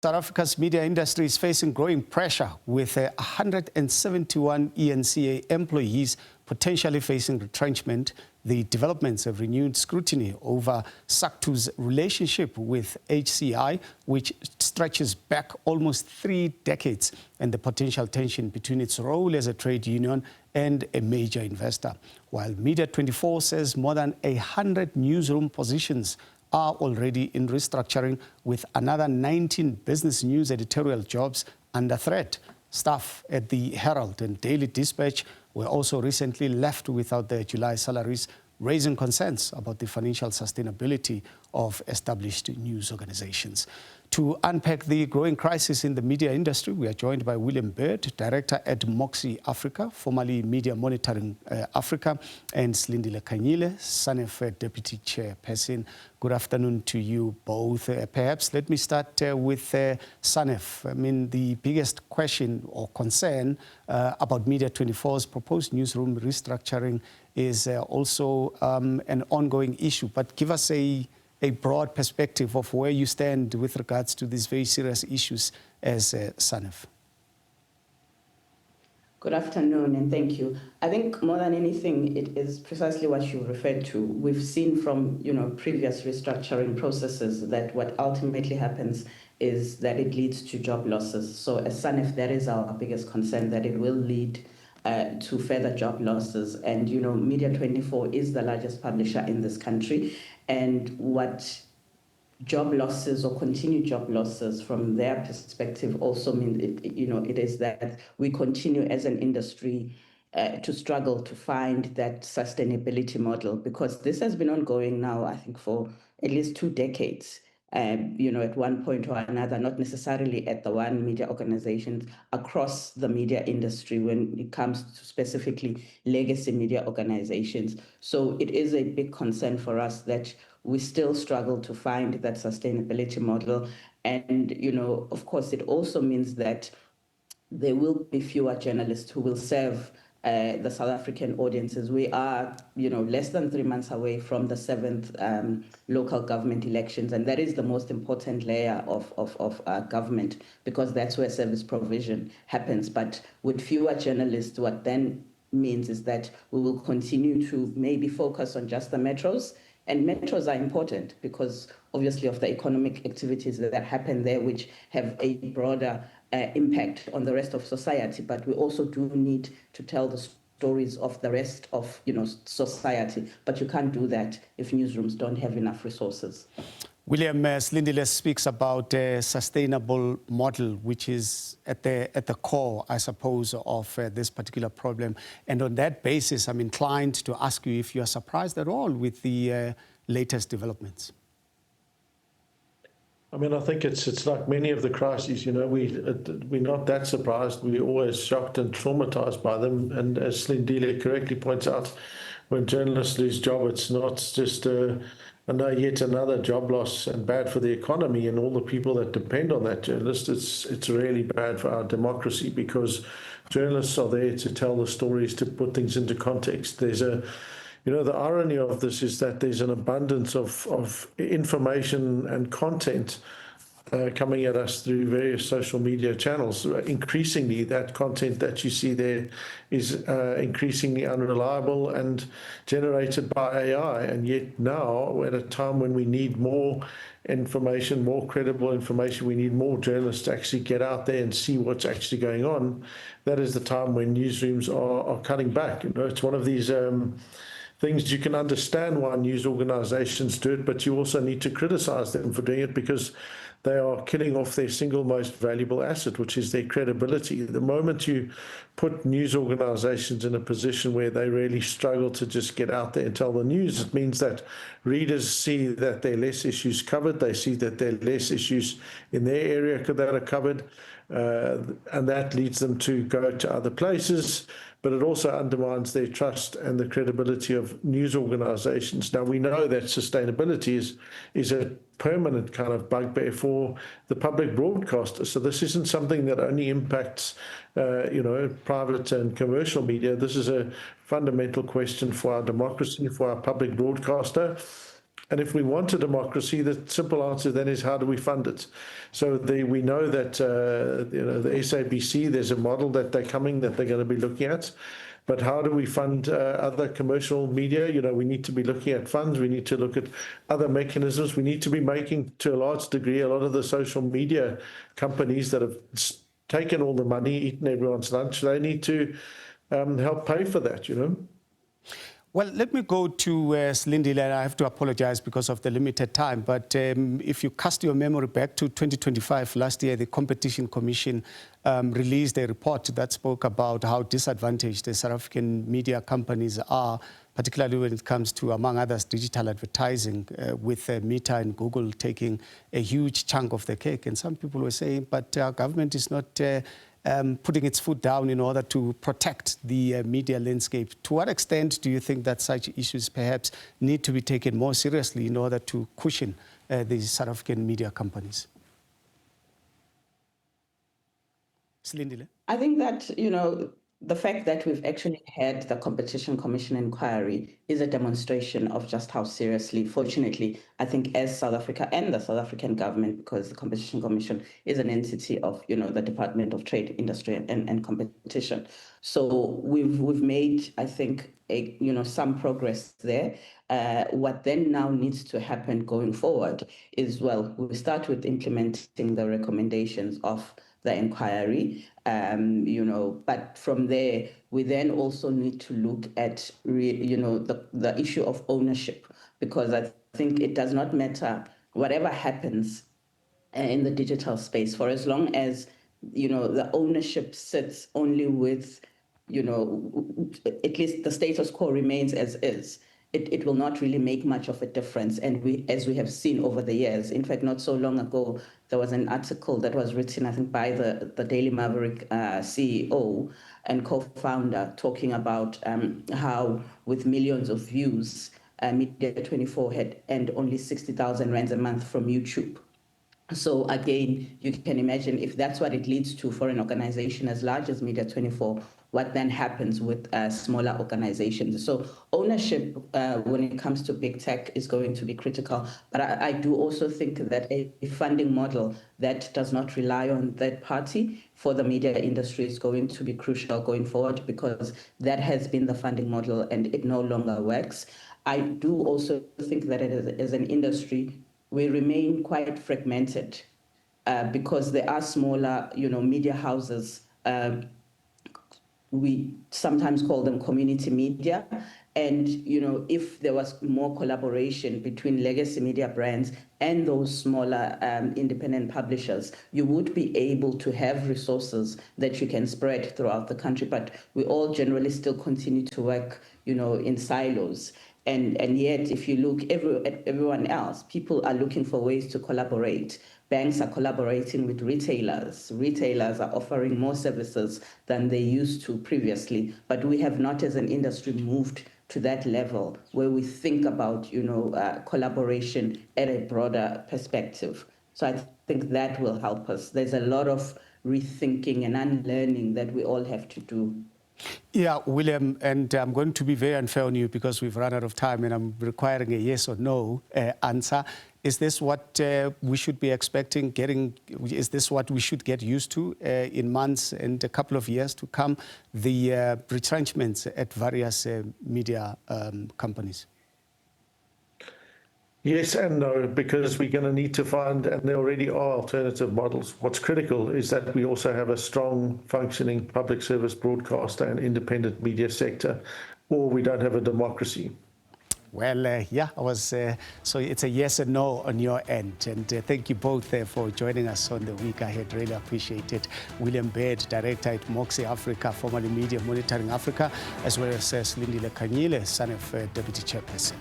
South Africa's media industry is facing growing pressure with 171 eNCA employees potentially facing retrenchment. The developments have renewed scrutiny over SACTWU's relationship with HCI, which stretches back almost 3 decades, and the potential tension between its role as a trade union and a major investor. While Media24 says more than 100 newsroom positions are already in restructuring, with another 19 business news editorial jobs under threat. Staff at the Herald and Daily Dispatch were also recently left without their July salaries, raising concerns about the financial sustainability of established news organizations. To unpack the growing crisis in the media industry, we are joined by William Bird, Director at Moxii Africa, formerly Media Monitoring Africa, and Slindile Khanyile, SANEF Deputy Chairperson. Good afternoon to you both. Perhaps let me start with SANEF. I mean, the biggest question or concern about Media24's proposed newsroom restructuring is also an ongoing issue. But give us a broad perspective of where you stand with regards to these very serious issues as SANEF. Good afternoon, and thank you. I think more than anything, it is precisely what you referred to. We've seen from previous restructuring processes that what ultimately happens is that it leads to job losses. So as SANEF, that is our biggest concern, that it will lead to further job losses. And Media24 is the largest publisher in this country, and what job losses or continued job losses from their perspective also mean it is that we continue as an industry to struggle to find that sustainability model, because this has been ongoing now, I think, for at least 2 decades. At one point or another, not necessarily at the one media organizations, across the media industry when it comes to specifically legacy media organizations. So it is a big concern for us that we still struggle to find that sustainability model. And, of course, it also means that there will be fewer journalists who will serve the South African audiences. We are, less than 3 months away from the 7th local government elections, and that is the most important layer of government, because that's where service provision happens. But with fewer journalists, what then means is that we will continue to maybe focus on just the metros. And metros are important because obviously of the economic activities that happen there, which have a broader impact on the rest of society. But we also do need to tell the stories of the rest of society. But you can't do that if newsrooms don't have enough resources. William, Slindile speaks about a sustainable model, which is at the core, I suppose, of this particular problem. And on that basis, I'm inclined to ask you if you are surprised at all with the latest developments. I mean, I think it's like many of the crises, we're not that surprised. We're always shocked and traumatized by them. And as Slindile correctly points out, when journalists lose jobs, it's not just yet another job loss and bad for the economy and all the people that depend on that journalist. It's really bad for our democracy, because journalists are there to tell the stories, to put things into context. There's the irony of this is that there's an abundance of information and content coming at us through various social media channels. Increasingly, that content that you see there is increasingly unreliable and generated by AI. And yet now, at a time when we need more information, more credible information, we need more journalists to actually get out there and see what's actually going on. That is the time when newsrooms are cutting back. It's one of these things you can understand why news organizations do it, but you also need to criticize them for doing it, because they are killing off their single most valuable asset, which is their credibility. The moment you put news organizations in a position where they really struggle to just get out there and tell the news, it means that readers see that there are less issues covered. They see that there are less issues in their area that are covered, and that leads them to go to other places. But it also undermines their trust and the credibility of news organizations. Now, we know that sustainability is a permanent kind of bugbear for the public broadcaster. So this isn't something that only impacts, private and commercial media. This is a fundamental question for our democracy, for our public broadcaster. And if we want a democracy, the simple answer then is, how do we fund it? So we know that the SABC, there's a model that they're going to be looking at. But how do we fund other commercial media? We need to be looking at funds. We need to look at other mechanisms. We need to be making, to a large degree, a lot of the social media companies that have taken all the money, eaten everyone's lunch, they need to help pay for that, Well, let me go to Slindile, and I have to apologize because of the limited time. But if you cast your memory back to 2025, last year, the Competition Commission released a report that spoke about how disadvantaged the South African media companies are, particularly when it comes to, among others, digital advertising, with Meta and Google taking a huge chunk of the cake. And some people were saying, but our government is not putting its foot down in order to protect the media landscape. To what extent do you think that such issues perhaps need to be taken more seriously in order to cushion the South African media companies? Slindile? I think that, the fact that we've actually had the Competition Commission inquiry is a demonstration of just how seriously, fortunately, I think as South Africa and the South African government, because the Competition Commission is an entity of, the Department of Trade, Industry and Competition. So we've made, I think, some progress there. What then now needs to happen going forward is, we start with implementing the recommendations of the inquiry, but from there, we then also need to look at, the issue of ownership, because I think it does not matter whatever happens in the digital space, for as long as, the ownership sits only with, at least the status quo remains as is. It will not really make much of a difference. And as we have seen over the years, in fact, not so long ago, there was an article that was written, I think, by the Daily Maverick CEO and co-founder, talking about how with millions of views, Media 24 had earned only 60,000 rands a month from YouTube. So again, you can imagine if that's what it leads to for an organization as large as Media 24, what then happens with smaller organizations. So ownership, when it comes to big tech, is going to be critical. But I do also think that a funding model that does not rely on third party for the media industry is going to be crucial going forward, because that has been the funding model and it no longer works. I do also think that as an industry, we remain quite fragmented because there are smaller, media houses. We sometimes call them community media. And, if there was more collaboration between legacy media brands and those smaller independent publishers, you would be able to have resources that you can spread throughout the country. But we all generally still continue to work, in silos. And yet, if you look at everyone else, people are looking for ways to collaborate. Banks are collaborating with retailers. Retailers are offering more services than they used to previously. But we have not, as an industry, moved to that level where we think about, collaboration at a broader perspective. So I think that will help us. There's a lot of rethinking and unlearning that we all have to do. Yeah, William, and I'm going to be very unfair on you because we've run out of time and I'm requiring a yes or no answer. Is this what we should be expecting getting? Is this what we should get used to in months and a couple of years to come, the retrenchments at various media companies? Yes and no, because we're going to need to find, and there already are alternative models. What's critical is that we also have a strong functioning public service broadcaster and independent media sector, or we don't have a democracy. Well, yeah, so it's a yes and no on your end. And thank you both for joining us on the week ahead. Really appreciate it. William Baird, Director at Moxii Africa, formerly Media Monitoring Africa, as well as Slindile Khanyile, SANEF Deputy Chairperson.